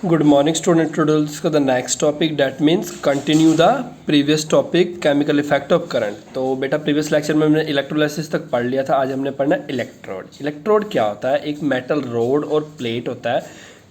Good morning student. Today we'll discuss the next topic, that means continue the previous topic, chemical effect of current। तो बेटा previous lecture में हमने electrolysis तक पढ़ लिया था। आज हमने पढ़ना इलेक्ट्रोड। इलेक्ट्रोड क्या होता है? एक मेटल रोड और प्लेट होता है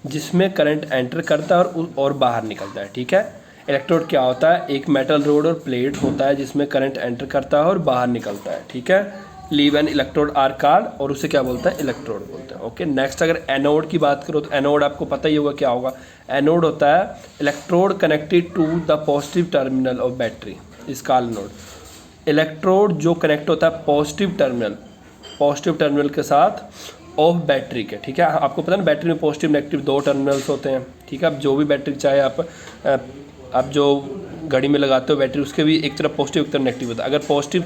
जिसमें करंट एंटर करता है और बाहर निकलता है। ठीक है, इलेक्ट्रोड क्या होता है? एक मेटल रोड और प्लेट होता है जिसमें करंट एंटर करता है और बाहर निकलता है। ठीक है, leave an electrode or card, और उसे क्या बोलता है? इलेक्ट्रोड बोलते हैं। ओके, नेक्स्ट अगर एनोड की बात करो तो एनोड आपको पता ही होगा क्या होगा। एनोड होता है electrode connected to the positive terminal of battery, इसका एनोड। इलेक्ट्रोड जो कनेक्ट होता है पॉजिटिव टर्मिनल के साथ ऑफ बैटरी के। ठीक है, आपको पता है ना बैटरी में पॉजिटिव नेगेटिव दो टर्मिनल्स होते हैं। ठीक है, अब जो भी बैटरी चाहे आप जो घड़ी में लगाते हो बैटरी, उसके भी एक तरफ पॉजिटिव एक तरफ नेगेटिव होता है। अगर पॉजिटिव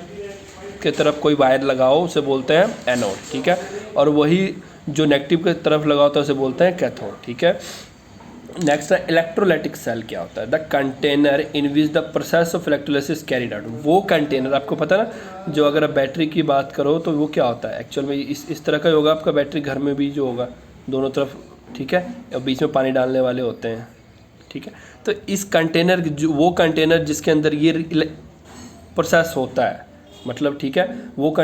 के तरफ कोई वायर लगाओ उसे बोलते हैं एनोड। ठीक है, और वही जो नेगेटिव की तरफ लगाओ तो उसे बोलते हैं कैथोड। ठीक है, नेक्स्ट है इलेक्ट्रोलाइटिक सेल। क्या होता है? The container in which the process of electrolysis carried out. वो कंटेनर आपको पता है ना, जो अगर आप बैटरी की बात करो तो वो क्या होता है एक्चुअल में इस तरह का होगा आपका बैटरी, घर में भी जो होगा दोनों तरफ। ठीक है, और बीच में पानी डालने वाले होते हैं। ठीक है, तो इस कंटेनर वो कंटेनर जिसके अंदर ये प्रोसेस होता है, मतलब ठीक है, वो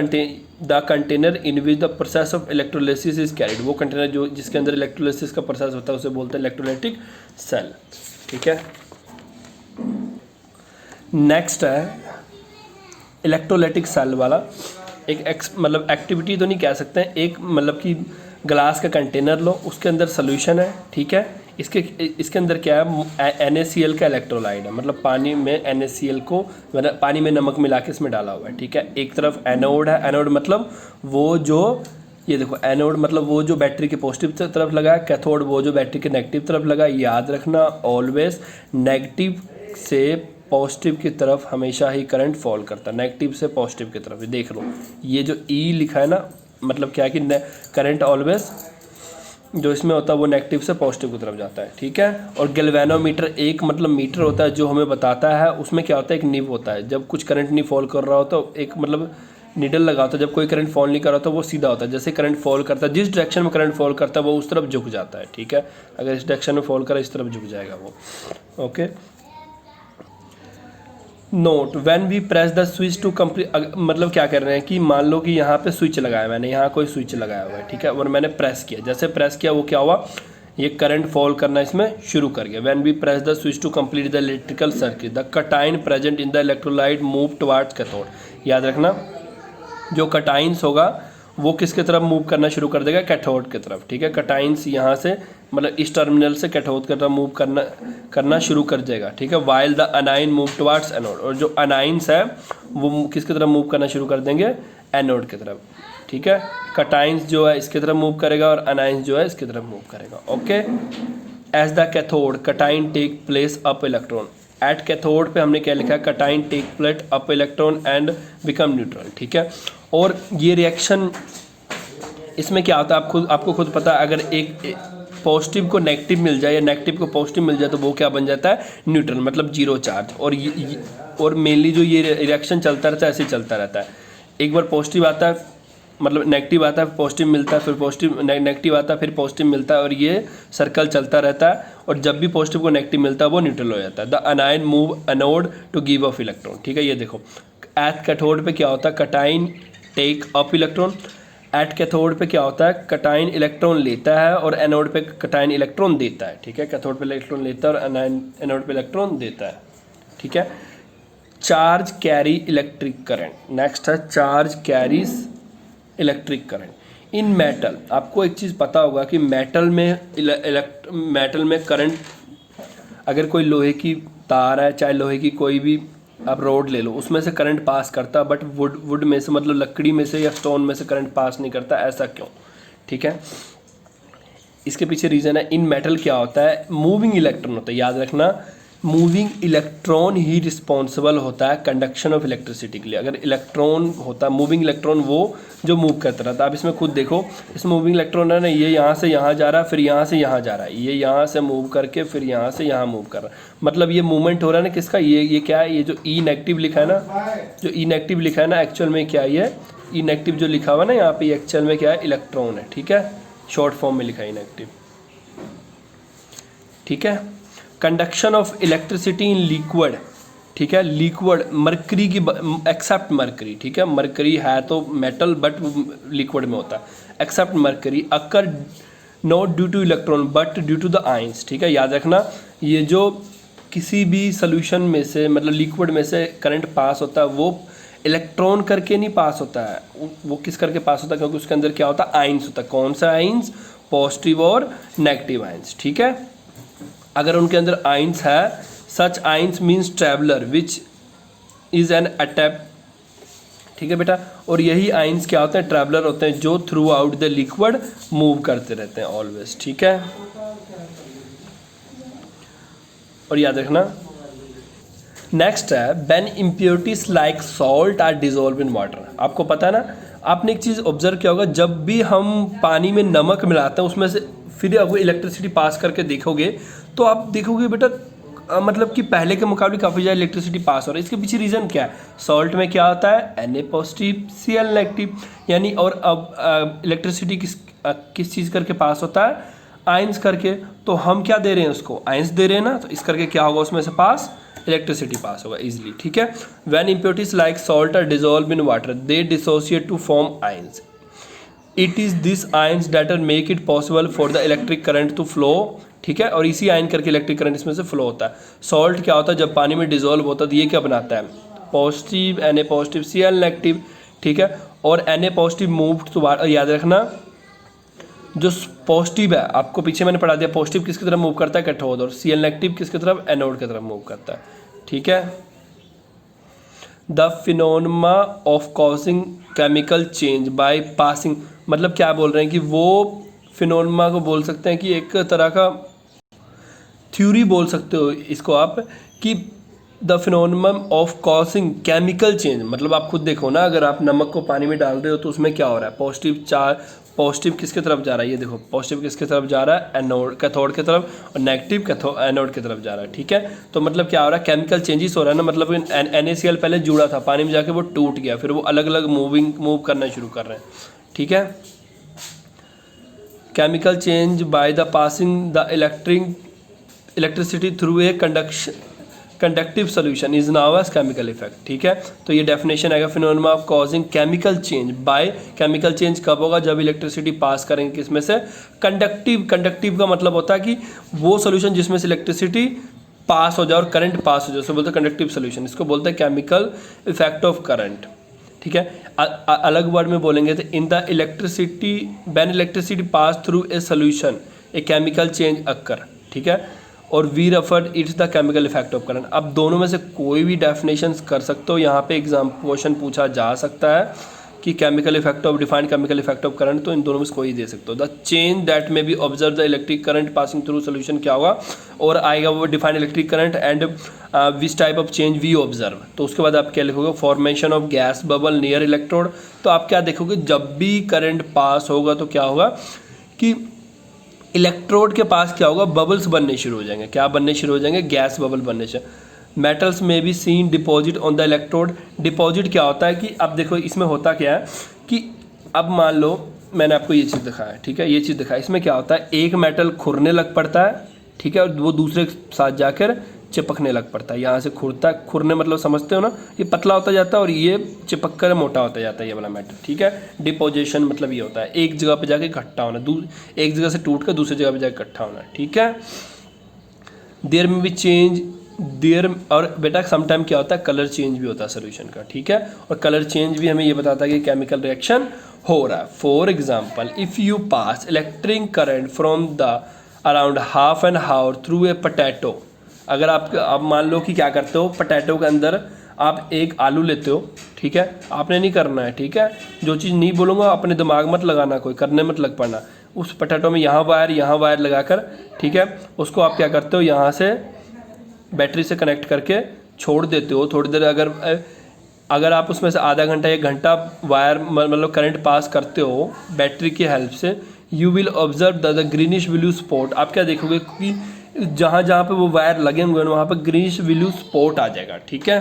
the container in which the process of electrolysis is carried. वो कंटेनर जो जिसके अंदर इलेक्ट्रोलाइसिस का प्रोसेस होता है उसे बोलते हैं इलेक्ट्रोलाइटिक सेल। ठीक है, नेक्स्ट है इलेक्ट्रोलाइटिक सेल वाला एक मतलब एक्टिविटी तो नहीं कह सकते हैं, एक मतलब कि ग्लास का कंटेनर लो, उसके अंदर सोल्यूशन है। ठीक है, इसके अंदर क्या है? NaCl का इलेक्ट्रोलाइट है, मतलब पानी में NaCl को मतलब पानी में नमक मिला के इसमें डाला हुआ है। ठीक है, एक तरफ एनोड है। एनोड मतलब वो जो ये देखो, एनोड मतलब वो जो बैटरी के पॉजिटिव तरफ लगा है, कैथोड वो जो बैटरी के नेगेटिव तरफ लगा है। याद रखना ऑलवेज नेगेटिव से पॉजिटिव की तरफ हमेशा ही करंट फॉल करता है, नेगेटिव से पॉजिटिव की तरफ। देख लो ये जो E लिखा है ना, मतलब क्या है कि करंट ऑलवेज जो इसमें होता है वो नेगेटिव से पॉजिटिव की तरफ जाता है। ठीक है, और गैल्वेनोमीटर एक मतलब मीटर होता है जो हमें बताता है, उसमें क्या होता है? एक निब होता है। जब कुछ करंट नहीं फॉल कर रहा हो तो एक मतलब नीडल लगा होता है। जब कोई करंट फॉल नहीं कर रहा तो वो सीधा होता है। जैसे करंट फॉल करता है, जिस डायरेक्शन में करंट फॉल करता है वो उस तरफ झुक जाता है। ठीक है, अगर इस डायरेक्शन में फॉल करा इस तरफ झुक जाएगा वो। Okay, note when we press the switch to complete, मतलब क्या कर रहे हैं कि मान लो कि यहाँ पे स्विच लगाया, मैंने यहाँ कोई स्विच लगाया हुआ है। ठीक है, और मैंने प्रेस किया, जैसे प्रेस किया वो क्या हुआ? ये करंट फॉल करना इसमें शुरू कर गया। When we press the switch to complete the electrical circuit the cation present in the electrolyte move towards cathode. याद रखना जो कटाइंस होगा वो किसके तरफ मूव करना शुरू कर देगा? कैथोड की तरफ। ठीक है, कटाइंस यहाँ से मतलब इस टर्मिनल से कैथोड की तरफ मूव करना शुरू कर देगा। ठीक है, while the anion move towards anode, और जो अनाइंस है वो किसकी तरफ मूव करना शुरू कर देंगे? एनोड की तरफ। ठीक है, कटाइंस जो है इसकी तरफ मूव करेगा और अनाइंस जो है इसकी तरफ मूव करेगा। Okay, as the cathode cation take place up electron. At cathode पे हमने क्या लिखा है? Cation take place up electron and become neutral. ठीक है, और ये रिएक्शन इसमें क्या होता है आपको खुद पता है। अगर एक पॉजिटिव को नेगेटिव मिल जाए या नेगेटिव को पॉजिटिव मिल जाए तो वो क्या बन जाता है? न्यूट्रल, मतलब जीरो चार्ज। और मेनली जो ये रिएक्शन चलता रहता है ऐसे चलता रहता है। एक बार पॉजिटिव आता है मतलब नेगेटिव आता है, पॉजिटिव मिलता है, फिर पॉजिटिव नेगेटिव आता है, फिर पॉजिटिव मिलता है, और ये सर्कल चलता रहता है। और जब भी पॉजिटिव को नेगेटिव मिलता है वो न्यूट्रल हो जाता है। The anion move anode to give off electron. ठीक है, ये देखो एट कैथोड पे क्या होता है? Cation take up electron. At cathode पे क्या होता है? कटाइन इलेक्ट्रॉन लेता है और एनोड पे कटाइन इलेक्ट्रॉन देता है। ठीक है, कैथोड पे इलेक्ट्रॉन लेता है और एनोड पे इलेक्ट्रॉन देता है। ठीक है, charge carry electric current. Next है charge carries electric current in metal. आपको एक चीज़ पता होगा कि मेटल में करंट, अगर कोई लोहे की तार है, चाहे लोहे की कोई भी आप रोड ले लो, उसमें से करंट पास करता, बट वुड में से मतलब लकड़ी में से या स्टोन में से करंट पास नहीं करता। ऐसा क्यों? ठीक है, इसके पीछे रीज़न है। इन मेटल क्या होता है? मूविंग इलेक्ट्रॉन होता है। याद रखना मूविंग इलेक्ट्रॉन ही रिस्पॉन्सिबल होता है कंडक्शन ऑफ इलेक्ट्रिसिटी के लिए। अगर इलेक्ट्रॉन होता है मूविंग इलेक्ट्रॉन वो जो मूव करता रहता है। आप इसमें खुद देखो, इस मूविंग इलेक्ट्रॉन है ना, ये यहाँ से यहाँ जा रहा है, फिर यहाँ से यहाँ जा रहा है, ये यहाँ से मूव करके फिर यहाँ से यहाँ मूव कर रहा है। मतलब ये मूवमेंट हो रहा है ना किसका? ये क्या है? ये जो ई नेगेटिव लिखा है ना, जो ई नेगेटिव लिखा है ना, एक्चुअल में क्या है? ये ई नेगेटिव जो लिखा हुआ है ना यहाँ पे, एक्चुअल में क्या है? इलेक्ट्रॉन है। ठीक है, शॉर्ट फॉर्म में लिखा है ई नेगेटिव। ठीक है। Conduction of electricity in liquid, ठीक है, लिक्विड मरकरी की, एक्सेप्ट मरकरी, ठीक है, मरकरी है तो मेटल बट लिक्विड में होता है, except mercury occur not due to electron but due to the ions, ठीक है। याद रखना ये जो किसी भी सोल्यूशन में से मतलब लिक्विड में से करंट पास होता है वो इलेक्ट्रॉन करके नहीं पास होता है, वो किस करके पास होता है, क्योंकि उसके अंदर क्या होता है, आइंस होता है। कौन सा आइंस, पॉजिटिव और नेगेटिव आइंस, ठीक है। अगर उनके अंदर आइंस है, such ions means traveller which is an atom, ठीक है बेटा। और यही आइंस क्या होते हैं, ट्रैवलर होते हैं जो through out the liquid move करते रहते हैं ऑलवेज, ठीक है। और याद रखना नेक्स्ट है when impurities like salt are dissolve in water. आपको पता है ना, आपने एक चीज़ ऑब्जर्व किया होगा, जब भी हम पानी में नमक मिलाते हैं उसमें से फिर आपको इलेक्ट्रिसिटी पास करके देखोगे तो आप देखोगे बेटा मतलब कि पहले के मुकाबले काफ़ी ज़्यादा इलेक्ट्रिसिटी पास हो रहा है। इसके पीछे रीज़न क्या है, सॉल्ट में क्या होता है, Na पॉजिटिव Cl नेगेटिव, यानी और अब इलेक्ट्रिसिटी किस चीज़ करके पास होता है, आइंस करके। तो हम क्या दे रहे हैं उसको, आइंस दे रहे हैं ना, तो इस करके क्या होगा उसमें से पास, इलेक्ट्रिसिटी पास होगा इजीली, ठीक है। When impurities like salt are dissolve in water they dissociate to form ions, it is this ions that are make it possible for the electric current to flow, ठीक है। और इसी ion करके electric current इसमें से flow होता है। Salt क्या होता है, जब पानी में डिजोल्व होता है तो ये क्या बनाता है, positive Na positive Cl negative, ठीक है। और Na पॉजिटिव मूव तो याद रखना जो पॉजिटिव है, आपको पीछे मैंने पढ़ा दिया, पॉजिटिव किसकी तरफ मूव करता है, कैथोड, और Cl नेगेटिव किसकी तरफ, एनोड की तरफ मूव करता है, ठीक है। The phenomena of causing chemical change by passing, मतलब क्या बोल रहे हैं कि वो फिनोमेना को बोल सकते हैं कि एक तरह का थ्योरी बोल सकते हो इसको आप, कि the phenomena of causing chemical change, मतलब आप खुद देखो ना, अगर आप नमक को पानी में डाल रहे हो तो उसमें क्या हो रहा है, पॉजिटिव चार्ज, पॉजिटिव किसके तरफ जा रहा है, ये देखो पॉजिटिव किसके तरफ जा रहा है, एनोड कैथोड की तरफ, और नेगेटिव एनोड की तरफ जा रहा है, ठीक है। तो मतलब क्या हो रहा है, केमिकल चेंजेस हो रहा है ना, मतलब NaCl पहले जुड़ा था, पानी में जाके वो टूट गया, फिर वो अलग अलग मूव करना शुरू कर रहे हैं, ठीक है। Chemical change by the passing the electricity through a conductive solution is known as chemical effect, ठीक है। तो ये डेफिनेशन आएगा phenomena of causing chemical change by, chemical change कब होगा, जब इलेक्ट्रिसिटी पास करेंगे किसमें से, कंडक्टिव का मतलब होता है कि वो सोल्यूशन जिसमें से इलेक्ट्रिसिटी पास हो जाए और करंट पास हो जाए, उसको बोलते हैं कंडक्टिव सोल्यूशन, इसको बोलते हैं केमिकल इफेक्ट ऑफ करंट, ठीक है। अलग वर्ड में बोलेंगे तो in the electricity when electricity pass through a solution a chemical change occur, ठीक है। और we referred it's the chemical effect of current. अब दोनों में से कोई भी डेफिनेशन कर सकते हो, यहाँ पे एग्जाम क्वेश्चन पूछा जा सकता है कि chemical effect of defined chemical effect of current, तो इन दोनों में से कोई दे सकते हो। The change that may be observe the electric current passing through solution क्या होगा, और आएगा वो defined electric current and which type of change we observe. तो उसके बाद आप क्या लिखोगे, formation of gas bubble near electrode. तो आप क्या देखोगे, जब भी करंट पास होगा तो क्या होगा कि इलेक्ट्रोड के पास क्या होगा, बबल्स बनने शुरू हो जाएंगे, क्या बनने शुरू हो जाएंगे, गैस बबल बनने से। मेटल्स में भी seen deposit on the electrode. Deposit क्या होता है कि अब देखो इसमें होता क्या है कि अब मान लो मैंने आपको ये चीज़ दिखाया, ठीक है, ये चीज़ दिखाया, इसमें क्या होता है, एक मेटल खुरने लग पड़ता है, ठीक है, और वो दूसरे के साथ जाकर चिपकने लग पड़ता है, यहाँ से खुरता है, खुरने मतलब समझते हो ना, ये पतला होता जाता है और ये चिपक कर मोटा होता जाता है ये वाला मेटल, ठीक है। डिपोजिशन मतलब ये होता है एक जगह पे जाके इकट्ठा होना, एक जगह से टूट कर दूसरी जगह पे जाकर इकट्ठा होना, ठीक है। देयर में भी चेंज देयर, और बेटा समटाइम क्या होता है, कलर चेंज भी होता है सोल्यूशन का, ठीक है। और कलर चेंज भी हमें ये बताता है कि केमिकल रिएक्शन हो रहा है। For example if you pass electric current from the around half an hour through a potato, अगर आप मान लो कि क्या करते हो, पोटैटो के अंदर आप एक आलू लेते हो, ठीक है, आपने नहीं करना है, ठीक है, जो चीज़ नहीं बोलूँगा अपने दिमाग मत लगाना, कोई करने मत लग पड़ना। उस पोटैटो में यहाँ वायर लगाकर, ठीक है, उसको आप क्या करते हो, यहाँ से बैटरी से कनेक्ट करके छोड़ देते हो थोड़ी देर। अगर आप उसमें से आधा घंटा 1 घंटा वायर मतलब करंट पास करते हो बैटरी की हेल्प से, you will observe the greenish blue spot. आप क्या देखोगे कि जहाँ जहाँ पे वो वायर लगे होंगे वहाँ पे ग्रीनिश ब्लू स्पॉट आ जाएगा, ठीक है,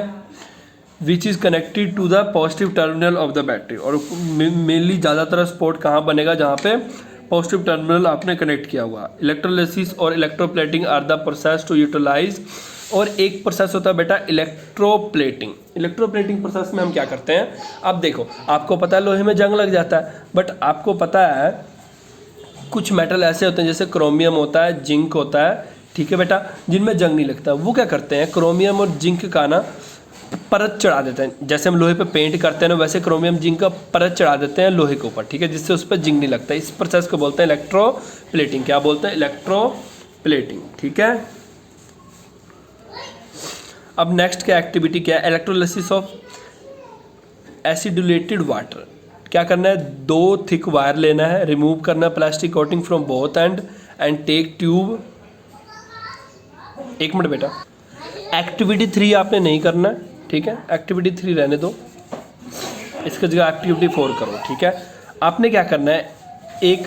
which is connected to the positive terminal of the battery. और मेनली ज़्यादातर स्पॉट कहाँ बनेगा, जहाँ पे पॉजिटिव टर्मिनल आपने कनेक्ट किया हुआ। इलेक्ट्रोलिसिस और electroplating are the process to utilise, और एक प्रोसेस होता है बेटा इलेक्ट्रोप्लेटिंग। इलेक्ट्रोप्लेटिंग प्रोसेस में हम क्या करते हैं, अब देखो आपको पता है लोहे में जंग लग जाता है, बट आपको पता है कुछ मेटल ऐसे होते हैं जैसे क्रोमियम होता है, जिंक होता है, ठीक है बेटा, जिनमें जंग नहीं लगता। वो क्या करते हैं, क्रोमियम और जिंक का ना परत चढ़ा देते हैं। जैसे हम लोहे पे पेंट करते हैं ना, वैसे क्रोमियम जिंक का परत चढ़ा देते हैं लोहे के ऊपर, ठीक है, जिससे उस पर जिंक नहीं लगता। इस प्रोसेस को बोलते हैं इलेक्ट्रोप्लेटिंग। क्या बोलते हैं, इलेक्ट्रोप्लेटिंग, ठीक है। अब नेक्स्ट क्या एक्टिविटी क्या है, इलेक्ट्रोलिसिस ऑफ एसिडुलेटेड वाटर। क्या करना है, 2 थिक वायर लेना है, रिमूव करना है plastic coating from both end take tube. एक मिनट बेटा, एक्टिविटी 3 आपने नहीं करना है, ठीक है, एक्टिविटी 3 रहने दो, इसके जगह एक्टिविटी 4 करो, ठीक है। आपने क्या करना है, एक,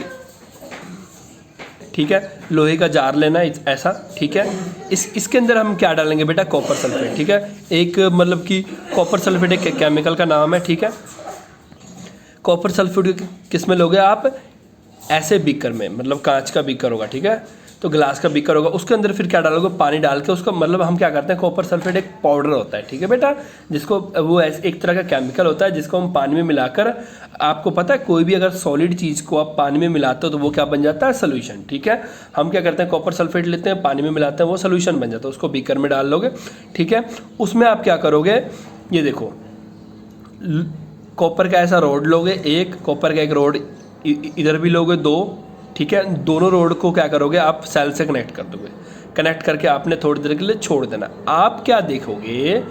ठीक है, लोहे का जार लेना है ऐसा, ठीक है। इसके अंदर हम क्या डालेंगे बेटा, कॉपर सल्फेट, ठीक है। एक मतलब कि कॉपर सल्फेट एक केमिकल का नाम है, ठीक है। कॉपर सल्फेट किस में लोगे आप, ऐसे बीकर में, मतलब कांच का बीकर होगा, ठीक है, तो ग्लास का बीकर होगा, उसके अंदर फिर क्या डालोगे, पानी डाल के उसका मतलब हम क्या करते हैं, कॉपर सल्फेट एक पाउडर होता है, ठीक है बेटा, जिसको वो एक तरह का केमिकल होता है जिसको हम पानी में मिलाकर, आपको पता है कोई भी अगर सॉलिड चीज़ को आप पानी में मिलाते हो तो वो क्या बन जाता है, सोल्यूशन, ठीक है। हम क्या करते हैं, कॉपर सल्फेट लेते हैं, पानी में मिलाते हैं, वो सोल्यूशन बन जाता है, उसको बीकर में डाल लोगे, ठीक है। उसमें आप क्या करोगे, ये देखो कॉपर का ऐसा रोड लोगे, एक कॉपर का एक रोड इधर भी लोगे, 2, ठीक है। दोनों रोड को क्या करोगे आप, सेल से कनेक्ट कर दोगे। कनेक्ट करके आपने थोड़ी देर के लिए छोड़ देना। आप क्या देखोगे,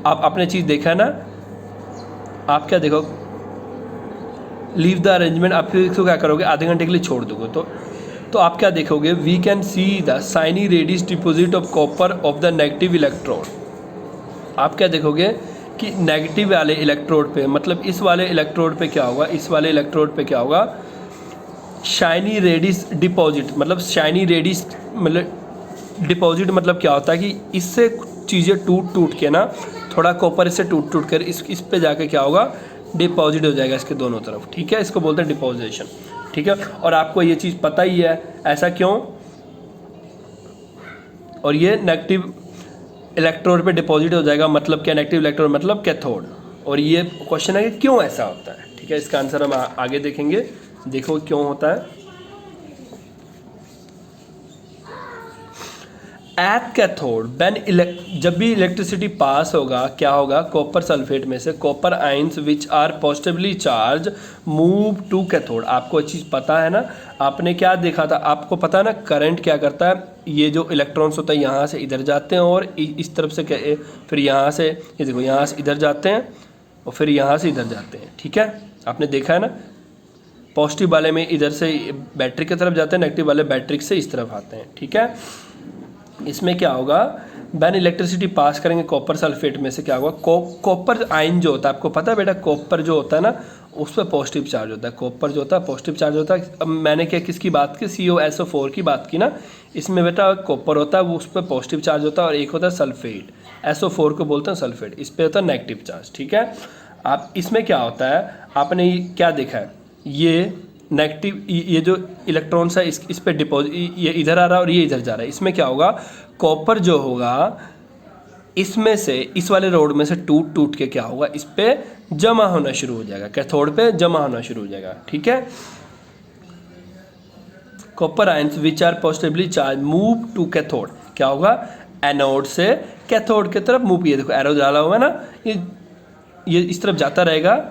आप आपने चीज़ देखा है ना, आप क्या देखो, लीव द अरेंजमेंट, आप फिर इसको क्या करोगे, आधे घंटे के लिए छोड़ दोगे, तो आप क्या देखोगे, we can see the shiny reddish deposit of copper of the negative electrode. आप क्या देखोगे कि नेगेटिव वाले इलेक्ट्रोड पे, मतलब इस वाले इलेक्ट्रोड पे क्या होगा, इस वाले इलेक्ट्रोड पे क्या होगा, शाइनी रेडिश डिपॉजिट, मतलब शाइनी रेडिश मतलब डिपॉजिट, मतलब क्या होता है कि इससे चीज़ें टूट के ना, थोड़ा कॉपर इससे टूट कर इस पे जाके क्या होगा, डिपॉजिट हो जाएगा इसके दोनों तरफ, ठीक है। इसको बोलते हैं डिपोजिशन, ठीक है। और आपको ये चीज़ पता ही है, ऐसा क्यों, और ये नेगेटिव इलेक्ट्रोड पे डिपॉजिट हो जाएगा, मतलब क्या, नेगेटिव इलेक्ट्रोड मतलब कैथोड। और ये क्वेश्चन है कि क्यों ऐसा होता है, ठीक है। इसका आंसर हम आगे देखेंगे, देखो क्यों होता है। एट कैथोड जब भी इलेक्ट्रिसिटी पास होगा, क्या होगा, कॉपर सल्फेट में से copper ions which are positively charge move to cathode. आपको चीज़ पता है ना, आपने क्या देखा था, आपको पता है ना, करंट क्या करता है, ये जो इलेक्ट्रॉन्स होता है यहाँ से इधर जाते हैं और इस तरफ से फिर यहाँ से, ये देखो यहाँ से इधर जाते हैं और फिर यहाँ से इधर जाते हैं, ठीक है। आपने देखा है ना, पॉजिटिव वाले में इधर से बैटरी की तरफ जाते हैं, नेगेटिव वाले बैटरी से इस तरफ आते हैं, ठीक है। इसमें क्या होगा, व्हेन इलेक्ट्रिसिटी पास करेंगे कॉपर सल्फेट में से क्या होगा, कॉपर आयन जो होता है, आपको पता है बेटा, कॉपर जो होता है ना, उस पर पॉजिटिव चार्ज होता है, कॉपर जो होता है पॉजिटिव चार्ज होता है। अब मैंने क्या किसकी बात की, COSO4 की बात की ना, इसमें बेटा कॉपर होता है, वो उस पर पॉजिटिव चार्ज होता है, और एक होता है सल्फेट, SO4 को बोलते हैं सल्फेट, इस पर होता है नेगेटिव चार्ज, ठीक है। आप इसमें क्या होता है, आपने क्या देखा है, ये नेगेटिव, ये जो इलेक्ट्रॉन्स है इस पे डिपॉजिट, ये इधर आ रहा है और ये इधर जा रहा है। इसमें क्या होगा, कॉपर जो होगा इसमें से, इस वाले रोड में से टूट के क्या होगा, इस पे जमा होना शुरू हो जाएगा, कैथोड पे जमा होना शुरू हो जाएगा, ठीक है। Copper ions which are positively charge move to cathode, क्या होगा, एनोड से कैथोड की तरफ मूव, ये देखो एरो डाला हुआ है ना, ये इस तरफ जाता रहेगा।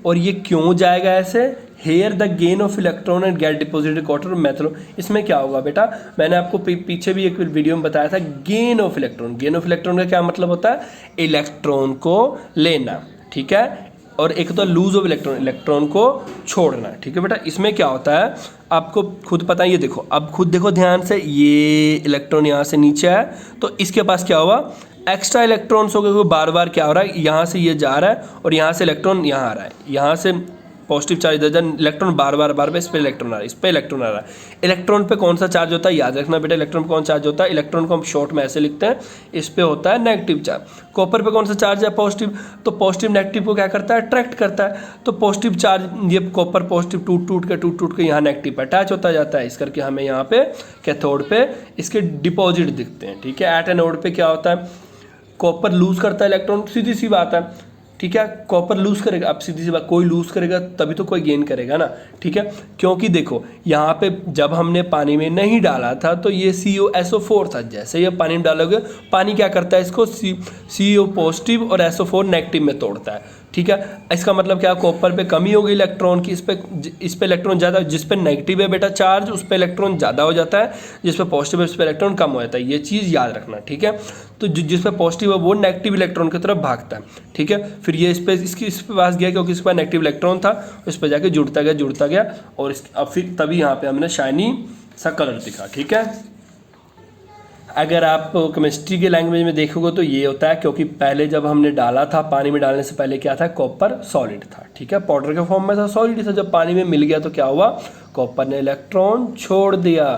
और ये क्यों जाएगा ऐसे, here the gain of electron and get deposited cotter method. इसमें क्या होगा बेटा, मैंने आपको पीछे भी एक वीडियो में बताया था, gain of electron. Gain of electron का क्या मतलब होता है, इलेक्ट्रॉन को लेना, ठीक है, और एक तो लूज ऑफ इलेक्ट्रॉन, इलेक्ट्रॉन को छोड़ना, ठीक है बेटा। इसमें क्या होता है आपको खुद पता है, ये देखो, अब खुद देखो ध्यान से, ये इलेक्ट्रॉन यहाँ से नीचे है, तो इसके पास क्या हुआ, एक्स्ट्रा इलेक्ट्रॉन्स हो गए, बार बार क्या हो रहा है, यहाँ से ये जा रहा है और यहाँ से इलेक्ट्रॉन यहाँ आ रहा है, यहाँ से पॉजिटिव चार्ज इधर जा, इलेक्ट्रॉन बार बार इस पे इलेक्ट्रॉन आ रहा है, इस पे इलेक्ट्रॉन आ रहा है। इलेक्ट्रॉन पे कौन सा चार्ज होता है याद रखना बेटा, इलेक्ट्रॉन पे कौन सा चार्ज होता है, इलेक्ट्रॉन को हम शॉर्ट में ऐसे लिखते हैं, इस पे होता है नेगेटिव चार्ज। कॉपर पे कौन सा चार्ज है पॉजिटिव, तो पॉजिटिव नेगेटिव को क्या करता है अट्रैक्ट करता है, तो पॉजिटिव चार्ज ये कॉपर पॉजिटिव टूट के यहाँ नेगेटिव पे अटैच होता जाता है। इस करके हमें यहाँ पे कैथोड पे इसके डिपॉजिट दिखते हैं, ठीक है। एट एनोड पे क्या होता है, कॉपर लूज करता है इलेक्ट्रॉन, सीधी सी बात है, ठीक है। कॉपर लूज करेगा, अब सीधी सी बात, कोई लूज करेगा तभी तो कोई गेन करेगा ना, ठीक है। क्योंकि देखो यहाँ पे जब हमने पानी में नहीं डाला था तो ये COSO4 था, जैसे ये पानी में डालोगे पानी क्या करता है इसको CO पॉजिटिव और SO4 नेगेटिव में तोड़ता है, ठीक है। इसका मतलब क्या, कॉपर पे कमी हो गई इलेक्ट्रॉन की, इस पे इलेक्ट्रॉन ज़्यादा, जिस पे नेगेटिव है बेटा चार्ज उस पे इलेक्ट्रॉन ज़्यादा हो जाता है, जिस पे पॉजिटिव है उस पे इलेक्ट्रॉन कम हो जाता है, ये चीज़ याद रखना, ठीक है। तो जिस पे पॉजिटिव है वो नेगेटिव इलेक्ट्रॉन की तरफ भागता है, ठीक है। फिर ये इस पे पास गया क्योंकि इस पर नेगेटिव इलेक्ट्रॉन था, इस पर जाके जुड़ता गया और अब फिर तभी यहाँ पे हमने शाइनी सा कलर दिखा, ठीक है। अगर आप केमिस्ट्री के लैंग्वेज में देखोगे तो ये होता है, क्योंकि पहले जब हमने डाला था पानी में डालने से पहले क्या था, कॉपर सॉलिड था, ठीक है, पाउडर के फॉर्म में था, सॉलिड था। जब पानी में मिल गया तो क्या हुआ, कॉपर ने इलेक्ट्रॉन छोड़ दिया,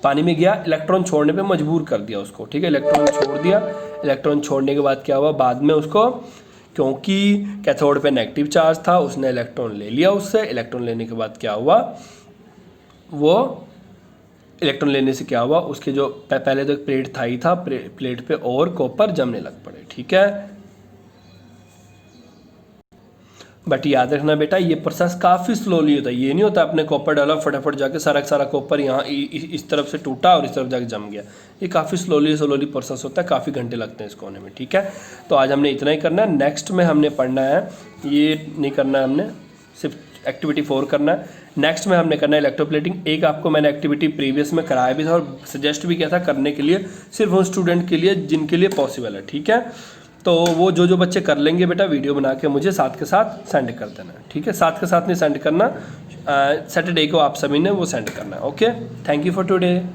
पानी में गया इलेक्ट्रॉन छोड़ने पे मजबूर कर दिया उसको, ठीक है। इलेक्ट्रॉन छोड़ दिया, इलेक्ट्रॉन छोड़ने के बाद क्या हुआ, बाद में उसको क्योंकि कैथोड पे नेगेटिव चार्ज था उसने इलेक्ट्रॉन ले लिया उससे, इलेक्ट्रॉन लेने के बाद क्या हुआ, वो इलेक्ट्रॉन लेने से क्या हुआ, उसके जो पहले तो एक प्लेट था ही था, प्लेट पे और कॉपर जमने लग पड़े, ठीक है। बट याद रखना बेटा ये प्रोसेस काफ़ी स्लोली होता है, ये नहीं होता आपने कॉपर डाला फटाफट जाके सारा कॉपर यहाँ इस तरफ से टूटा और इस तरफ जाके जम गया, ये काफ़ी स्लोली प्रोसेस होता है, काफ़ी घंटे लगते हैं इसको होने में, ठीक है। तो आज हमने इतना ही करना है, नेक्स्ट में हमने पढ़ना है, ये नहीं करना है हमने, सिर्फ एक्टिविटी 4 करना है। नेक्स्ट में हमने करना है इलेक्ट्रोप्लेटिंग। एक आपको मैंने एक्टिविटी प्रीवियस में कराया भी था और सजेस्ट भी किया था करने के लिए, सिर्फ उन स्टूडेंट के लिए जिनके लिए पॉसिबल है, ठीक है। तो वो जो बच्चे कर लेंगे बेटा वीडियो बना के मुझे साथ के साथ सेंड कर देना, ठीक है। साथ के साथ नहीं सेंड करना, सैटरडे को आप सभी ने वो सेंड करना है, okay. Thank you for today.